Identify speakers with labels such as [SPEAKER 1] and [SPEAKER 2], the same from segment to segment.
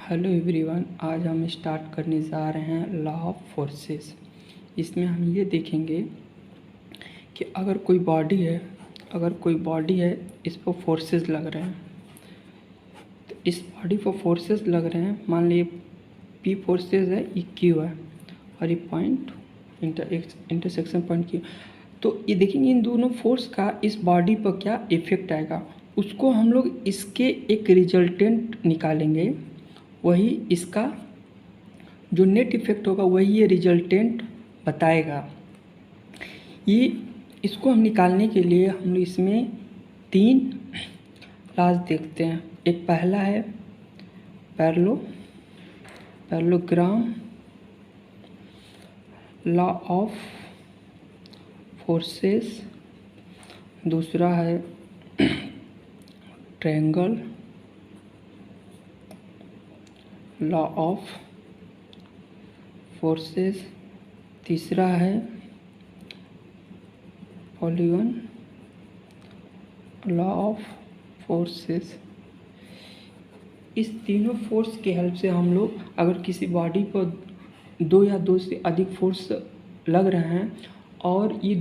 [SPEAKER 1] Hello everyone, आज हम start करने जा रहे हैं लॉ ऑफ फोर्सेस। इसमें हम ये देखेंगे कि अगर कोई बॉडी है इस पर फोर्सेस लग रहे हैं। तो इस बॉडी पर फोर्सेस लग रहे हैं, मान लीजिए पी फोर्सेस है, ये क्यू है और ये पॉइंट इंटरसेक्शन पॉइंट क्यू। तो ये देखेंगे इन दोनों फोर्स का इस बॉडी पर क्या इफेक्ट आएगा, उसको हम लोग इसके एक रिजल्टेंट निकालेंगे। वही इसका जो नेट इफेक्ट होगा वही ये रिजल्टेंट बताएगा। ये इसको हम निकालने के लिए हम इसमें 3 लॉज देखते हैं। एक पहला है पैरेललोग्राम लॉ ऑफ फोर्सेस, दूसरा है ट्रायंगल लॉ ऑफ फोर्सेस, तीसरा है पॉलीगॉन लॉ ऑफ फोर्सेस। इस तीनों फोर्स के हेल्प से हम लोग अगर किसी बॉडी पर 2 या 2 से अधिक फोर्स लग रहे हैं और ये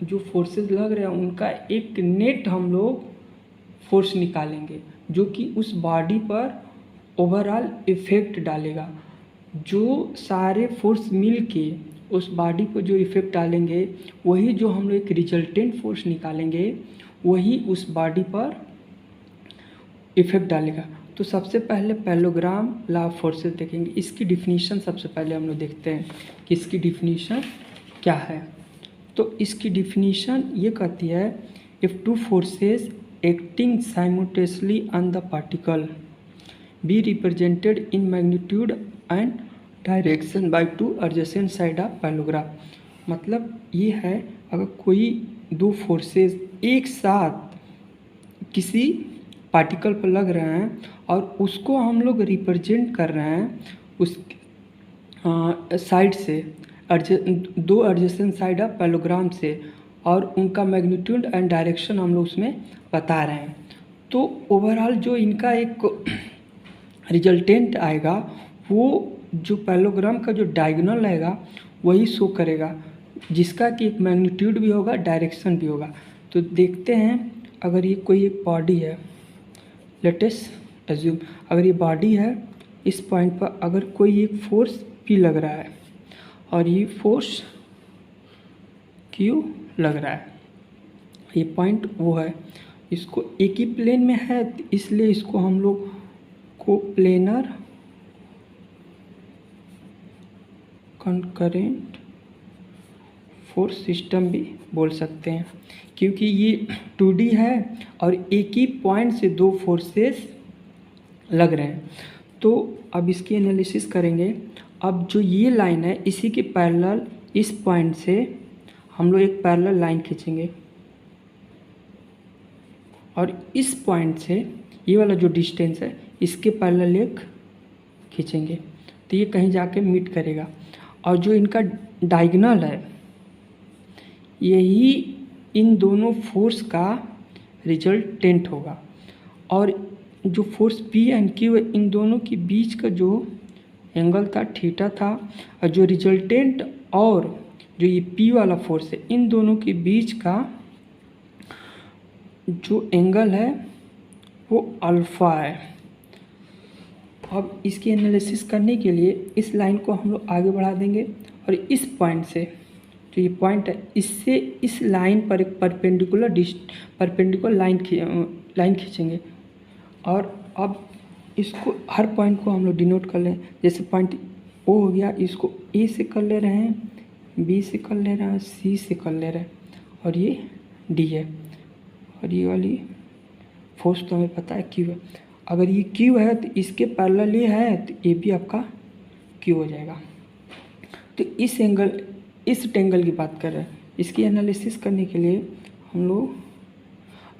[SPEAKER 1] जो फोर्सेस लग रहे हैं उनका एक नेट हम लोग फोर्स निकालेंगे जो कि उस बॉडी पर ओवरऑल इफ़ेक्ट डालेगा। जो सारे फोर्स मिल के उस बॉडी पर जो इफ़ेक्ट डालेंगे वही जो हम लोग एक रिजल्टेंट फोर्स निकालेंगे वही उस बॉडी पर इफ़ेक्ट डालेगा। तो सबसे पहले पैरेललोग्राम लॉ ऑफ फोर्सेस देखेंगे। इसकी डिफिनीशन सबसे पहले हम लोग देखते हैं कि इसकी डिफिनीशन क्या है। तो इसकी डिफिनीशन ये कहती है, if 2 forces acting simultaneously on the particle be represented in magnitude and direction by 2 adjacent side of parallelogram। मतलब ये है, अगर कोई 2 फोर्सेस एक साथ किसी पार्टिकल पर लग रहे हैं और उसको हम लोग रिप्रेजेंट कर रहे हैं उस साइड से 2 एडजेसेंट साइड ऑफ पैरेललोग्राम से, और उनका मैग्नीट्यूड एंड डायरेक्शन हम लोग उसमें बता रहे हैं, तो ओवरऑल जो इनका एक रिजल्टेंट आएगा वो जो पैरेललोग्राम का जो डायगोनल आएगा वही शो करेगा, जिसका कि एक मैग्नीट्यूड भी होगा, डायरेक्शन भी होगा। तो देखते हैं, अगर ये कोई एक बॉडी है, लेट अस अज्यूम अगर ये बॉडी है, इस पॉइंट पर अगर कोई एक फोर्स P लग रहा है और ये फोर्स Q लग रहा है, ये पॉइंट वो है, इसको एक ही प्लेन में है इसलिए इसको हम लोग कोप्लेनर कंकरेंट फोर्स सिस्टम भी बोल सकते हैं, क्योंकि ये 2D है और एक ही पॉइंट से 2 फोर्सेस लग रहे हैं। तो अब इसकी एनालिसिस करेंगे। अब जो ये लाइन है इसी के पैरेलल इस पॉइंट से हम लोग एक पैरेलल लाइन खींचेंगे और इस पॉइंट से ये वाला जो डिस्टेंस है इसके पैरेलल एक खींचेंगे, तो ये कहीं जाके मीट करेगा और जो इनका डायगोनल है यही इन दोनों फोर्स का रिजल्टेंट होगा। और जो फोर्स P एंड Q है इन दोनों के बीच का जो एंगल था थीटा था, और जो रिजल्टेंट और जो ये P वाला फोर्स है इन दोनों के बीच का जो एंगल है वो अल्फ़ा है। अब इसकी एनालिसिस करने के लिए इस लाइन को हम लोग आगे बढ़ा देंगे और इस पॉइंट से, जो ये पॉइंट है, इससे इस लाइन पर एक परपेंडिकुलर लाइन खींचेंगे। और अब इसको हर पॉइंट को हम लोग डिनोट कर लें, जैसे पॉइंट O हो गया, इसको A से कर ले रहे हैं, B से कर ले रहे हैं, C से कर ले रहे हैं और ये D है, और ये वाली फोर्स तो हमें पता है Q है। अगर ये Q है तो इसके पैरेलल ये है तो ये भी आपका Q हो जाएगा। तो इस टेंगल की बात कर रहे हैं। इसकी एनालिसिस करने के लिए हम लोग,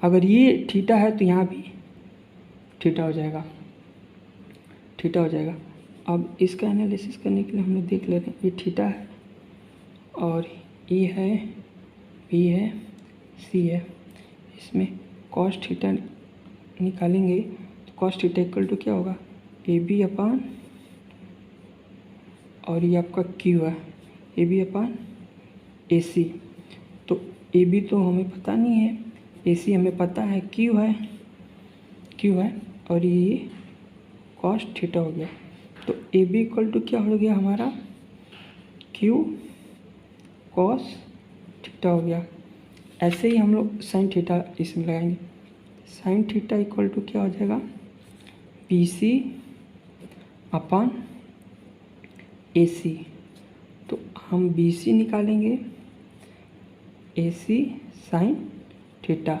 [SPEAKER 1] अगर ये थीटा है तो यहाँ भी थीटा हो जाएगा। अब इसका एनालिसिस करने के लिए हम लोग देख ले रहे हैं, ये थीटा है और E है, B है, C है, इसमें cos थीटा निकालेंगे तो cos थीटा इक्वल टू क्या होगा, ए बी अपान, और ये आपका क्यू है, ए बी अपान ए सी। तो ए बी तो हमें पता नहीं है, ए सी हमें पता है, क्यू है, और ये कॉस थीटा हो गया। तो ए बी इक्वल टू क्या हो गया हमारा, क्यू कॉस थीटा हो गया। ऐसे ही हम लोग साइन थीटा इसमें लगाएंगे। साइन थीटा इक्वल टू क्या हो जाएगा, पी सी अपान ए सी। तो हम बी सी निकालेंगे, ए सी साइन थीटा।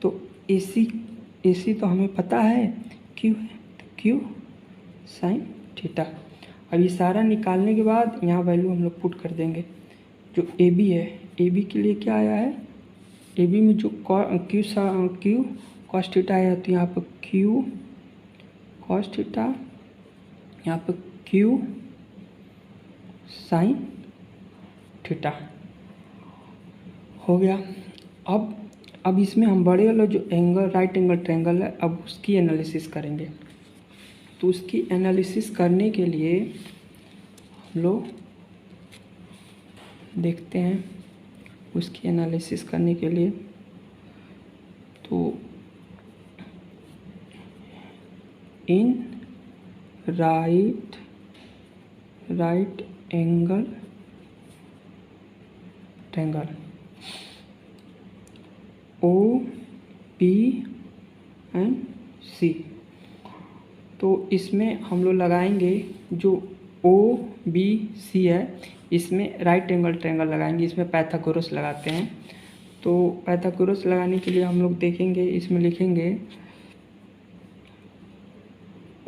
[SPEAKER 1] तो ए सी तो हमें पता है क्यू है, तो क्यू साइन थीटा। अब ये सारा निकालने के बाद यहाँ वैल्यू हम लोग पुट कर देंगे। जो ए बी है, ए बी के लिए क्या आया है, ए बी में जो क्यू कॉस थीटा आया, तो यहाँ पर क्यू कॉस थीटा, यहाँ पर क्यू साइन थीटा हो गया। अब इसमें हम बड़े वाला जो एंगल, राइट एंगल ट्रायंगल है, अब उसकी एनालिसिस करेंगे। तो उसकी एनालिसिस करने के लिए हम लोग देखते हैं, उसकी एनालिसिस करने के लिए तो इन right angle triangle O P and C, तो इसमें हम लोग लगाएंगे जो ओ बी सी है, इसमें राइट एंगल ट्रायंगल लगाएंगे। इसमें पाइथागोरस लगाते हैं। तो पाइथागोरस लगाने के लिए हम लोग देखेंगे, इसमें लिखेंगे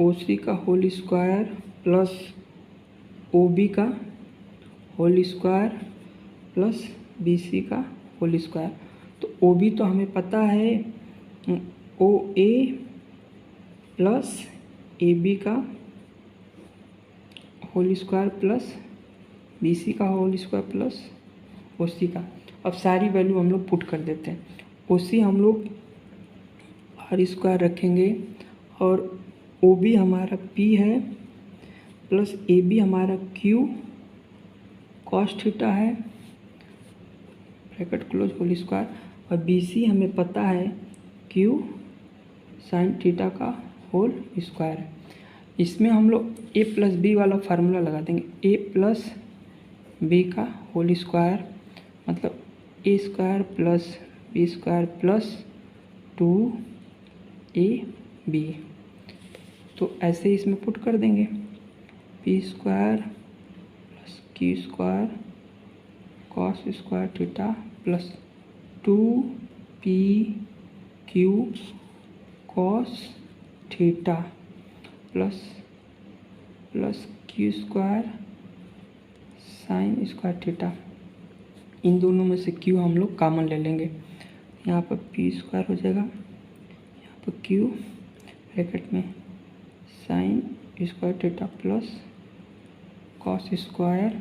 [SPEAKER 1] ओ सी का whole square plus O B का whole square plus B C का होल स्क्वायर। तो ओ बी तो हमें पता है, O A plus A B का whole square plus B C का whole square plus O C का। अब सारी वैल्यू हम लोग पुट कर देते हैं। ओ सी हम लोग आर स्क्वायर रखेंगे, और ओ बी हमारा पी है प्लस ए बी हमारा क्यू कॉस थीटा है, ब्रैकेट क्लोज होल स्क्वायर, और बी सी हमें पता है क्यू साइन थीटा का होल स्क्वायर है। इसमें हम लोग ए प्लस बी वाला फार्मूला लगा देंगे, ए प्लस बी का होल स्क्वायर मतलब A square plus B square plus 2ab। तो ऐसे ही इसमें पुट कर देंगे, P square plus Q square cos square theta plus 2pq cos theta plus Q square sine square theta. इन दोनों में से क्यू हम लोग कॉमन ले लेंगे, यहाँ पर पी स्क्वायर हो जाएगा, यहाँ पर क्यू ब्रैकेट में sign square theta plus cos square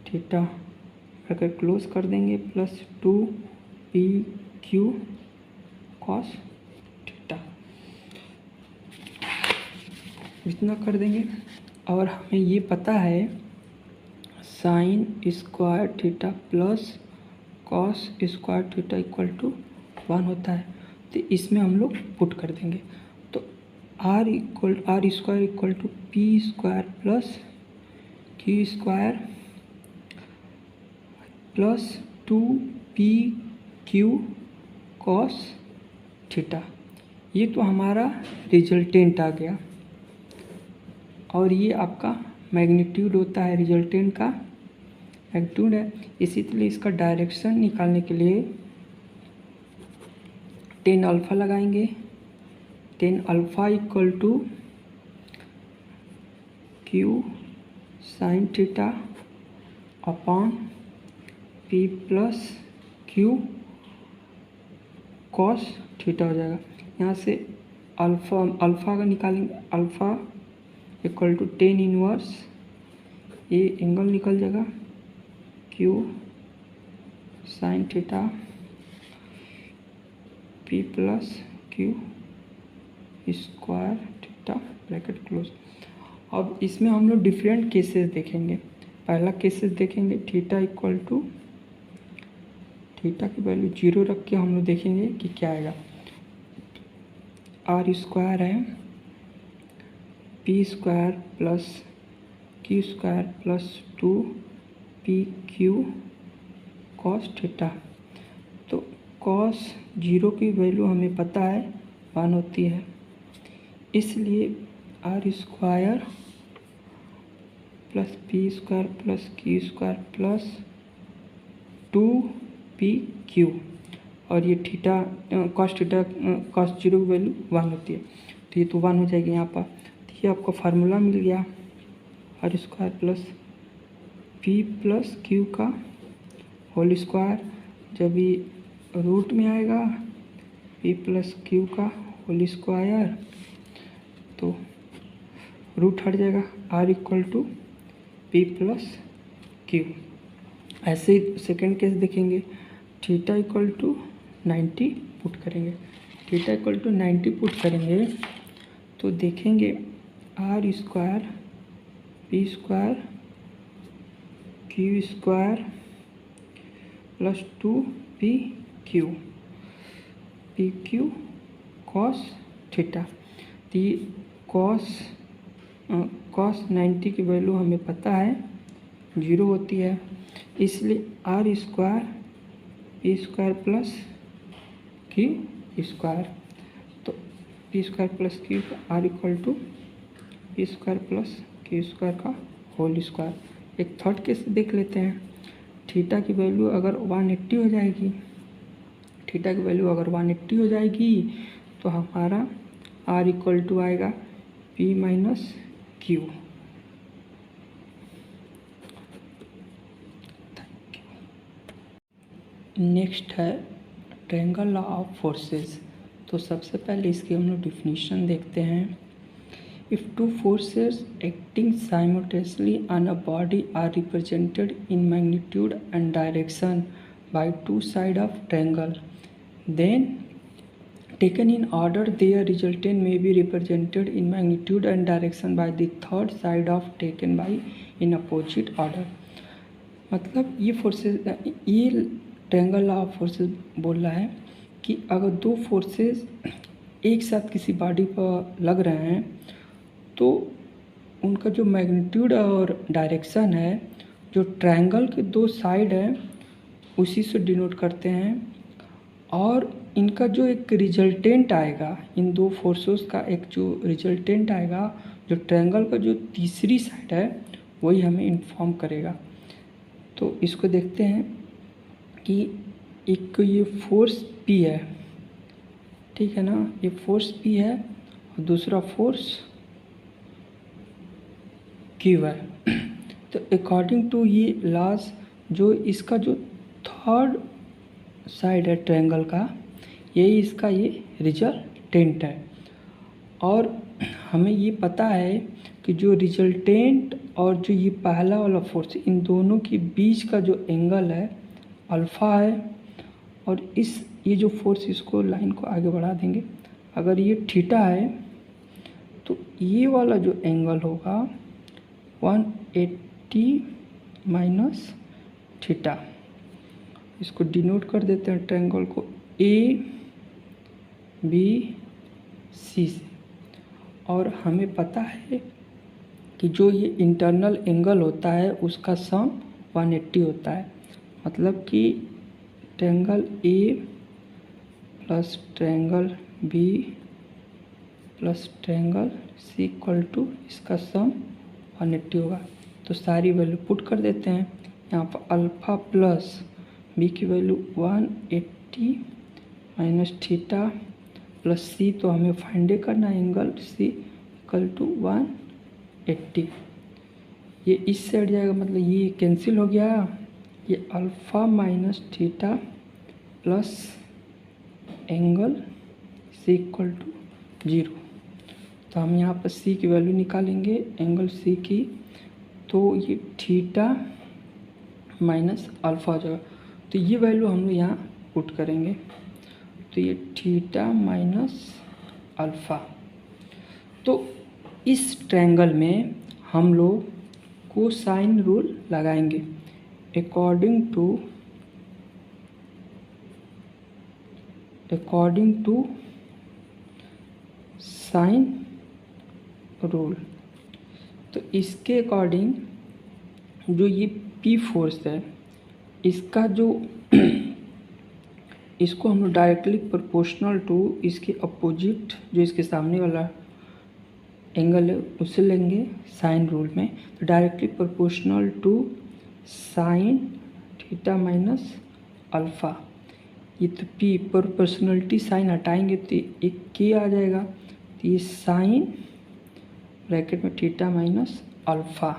[SPEAKER 1] theta bracket close कर देंगे प्लस 2pq कॉस थीटा, इतना कर देंगे। और हमें ये पता है sine square theta plus cos square theta equal to 1 होता है। तो इसमें हम लोग पुट कर देंगे। तो R square equal to P square plus Q square plus 2pq cos theta. ये तो हमारा रिजल्टेंट आ गया, और ये आपका मैग्नीट्यूड होता है, रिजल्टेंट का मैग्नीट्यूड है। इसी तरह इसका डायरेक्शन निकालने के लिए टेन अल्फ़ा लगाएंगे, tan alpha equal to Q sine theta upon P plus Q cos theta हो जाएगा। यहाँ से अल्फ़ा का निकालेंगे, alpha equal to tan inverse, ये एंगल निकल जाएगा Q sine theta P plus Q square theta bracket close. अब इसमें हम लोग डिफरेंट केसेस देखेंगे। पहला केसेस देखेंगे थीटा इक्वल टू, थीटा की वैल्यू 0 रख के हम लोग देखेंगे कि क्या आएगा। आर स्क्वायर है P square plus Q square plus 2pq cos theta. तो कॉस 0 की वैल्यू हमें पता है 1 होती है, इसलिए R square plus P square plus Q square plus 2pq, और ये थीटा कॉस थीटा कॉस 0 की वैल्यू 1 होती है, तो ये तो 1 हो जाएगी यहाँ पर। तो ये आपको फार्मूला मिल गया, R square plus P plus Q का होल स्क्वायर, जब ये रूट में आएगा पी प्लस क्यू का होल स्क्वायर तो रूट हट जाएगा, R equal to P plus Q. ऐसे ही सेकेंड केस देखेंगे, थीटा इक्वल टू 90 पुट करेंगे, थीटा इक्वल टू 90 पुट करेंगे तो देखेंगे R square P square Q square plus 2pq cos theta. तो ये कॉस 90 की वैल्यू हमें पता है 0 होती है, इसलिए R square P square plus Q square, तो P square plus Q R equal to P square plus Q square का होल स्क्वायर। एक थर्ड केस देख लेते हैं, थीटा की वैल्यू अगर 180 हो जाएगी, थीटा की वैल्यू अगर 180 हो जाएगी तो हमारा आर इक्वल टू आएगा पी माइनस क्यू। नेक्स्ट है ट्रायंगल लॉ ऑफ फोर्सेस। तो सबसे पहले इसकी हम लोग डिफिनीशन देखते हैं। If two forces acting simultaneously on a body are represented in magnitude and direction by two sides of triangle, then taken in order their resultant may be represented in magnitude and direction by the third side of taken by in opposite order। मतलब ये forces, ये triangle law of forces बोल रहा है कि अगर दो forces एक साथ किसी बॉडी पर लग रहे हैं तो उनका जो मैग्नीट्यूड और डायरेक्शन है, जो ट्रायंगल के दो साइड हैं उसी से डिनोट करते हैं, और इनका जो एक रिजल्टेंट आएगा, इन दो फोर्सेस का एक जो रिजल्टेंट आएगा, जो ट्रायंगल का जो तीसरी साइड है वही हमें इन्फॉर्म करेगा। तो इसको देखते हैं कि एक ये फोर्स P है, ठीक है ना, ये फोर्स P है और दूसरा फोर्स Q है। तो अकॉर्डिंग टू ये लॉज, जो इसका जो थर्ड साइड है ट्रायंगल का, यही इसका ये रिजल्टेंट है। और हमें ये पता है कि जो रिजल्टेंट और जो ये पहला वाला फोर्स, इन दोनों के बीच का जो एंगल है अल्फ़ा है, और ये जो फोर्स, इसको लाइन को आगे बढ़ा देंगे, अगर ये थीटा है तो ये वाला जो एंगल होगा 180 माइनस थीटा। इसको डिनोट कर देते हैं ट्रायंगल को ए बी सी से, और हमें पता है कि जो ये इंटरनल एंगल होता है उसका सम 180 होता है। मतलब कि triangle A plus triangle B plus triangle C equal to इसका सम 180 होगा। तो सारी वैल्यू पुट कर देते हैं यहाँ पर। अल्फ़ा प्लस बी की वैल्यू 180 माइनस थीटा प्लस सी, तो हमें फाइंड करना है एंगल सी इक्वल टू 180। ये इस साइड जाएगा, मतलब ये कैंसिल हो गया, ये alpha minus theta plus angle C equal to 0। तो हम यहाँ पर सी की वैल्यू निकालेंगे, एंगल सी की, तो ये थीटा माइनस अल्फ़ा हो जाएगा। तो ये वैल्यू हम लोग यहाँ पुट करेंगे, तो ये थीटा माइनस अल्फ़ा। तो इस ट्रायंगल में हम लोग कोसाइन रूल लगाएंगे। अकॉर्डिंग टू साइन रूल, तो इसके अकॉर्डिंग जो ये P फोर्स है, इसका जो इसको हम लोग डायरेक्टली प्रोपोर्शनल टू इसके अपोजिट जो इसके सामने वाला एंगल है उसे लेंगे साइन रूल में। तो directly proportional to sine theta minus alpha, ये तो P प्रोपोर्शनलिटी साइन हटाएंगे तो एक K आ जाएगा, तो ये साइन ब्रैकेट में थीटा माइनस अल्फ़ा।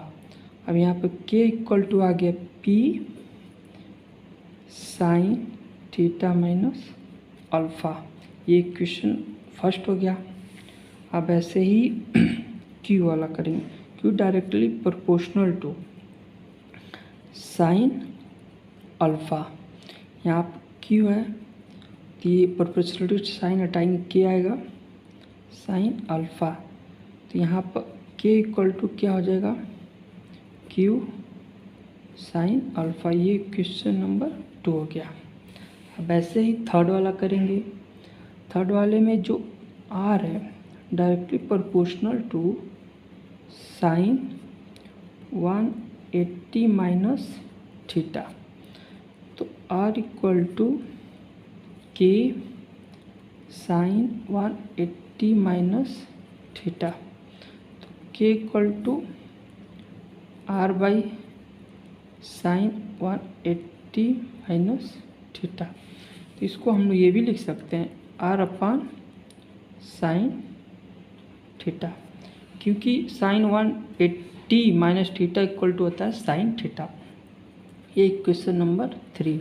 [SPEAKER 1] अब यहाँ पे K इक्वल टू आ गया P sine theta minus alpha, ये इक्वेशन फर्स्ट हो गया। अब ऐसे ही Q वाला करेंगे। Q directly proportional to sine alpha, यहाँ पर Q है तो ये प्रोपोर्शनल टू साइन हटाएंगे K आएगा साइन अल्फ़ा, तो यहाँ पर K इक्वल टू क्या हो जाएगा Q साइन अल्फ़ा, ये क्वेश्चन नंबर 2 हो गया। अब ऐसे ही थर्ड वाला करेंगे। थर्ड वाले में जो R है directly proportional to sine 180 minus theta, तो R equal to K sine 180 minus theta, तो K equal to R by sine 180 minus theta. तो इसको हम लोग ये भी लिख सकते हैं R अपान साइन थीटा, क्योंकि sine 180 minus theta equal to होता है साइन थीटा। ये इक्वेशन नंबर 3।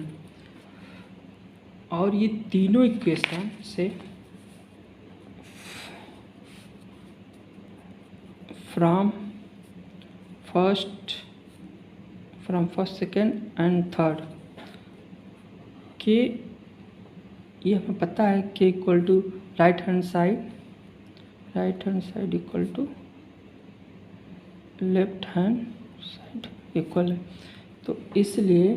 [SPEAKER 1] और ये तीनों इक्वेशन से from first second and third के, ये हमें पता है K equal to right hand side equal to left hand side equal है, तो इसलिए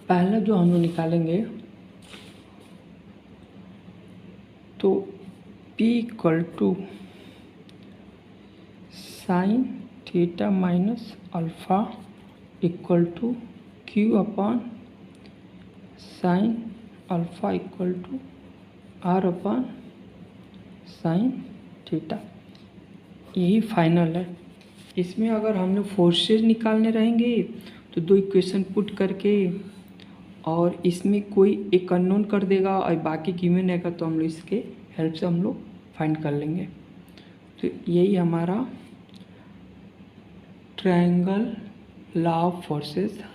[SPEAKER 1] पहला जो हम लोग निकालेंगे तो P equal to sine theta minus alpha equal to Q upon sine alpha equal to R upon sine theta, यही फाइनल है। इसमें अगर हमने फोर्सेज निकालने रहेंगे तो दो इक्वेशन पुट करके और इसमें कोई एक अननोन कर देगा और बाकी गिवन रहेगा, तो हम लोग इसके हेल्प से हम लोग फाइंड कर लेंगे। तो यही हमारा ट्रायंगल लॉ ऑफ फोर्सेस है।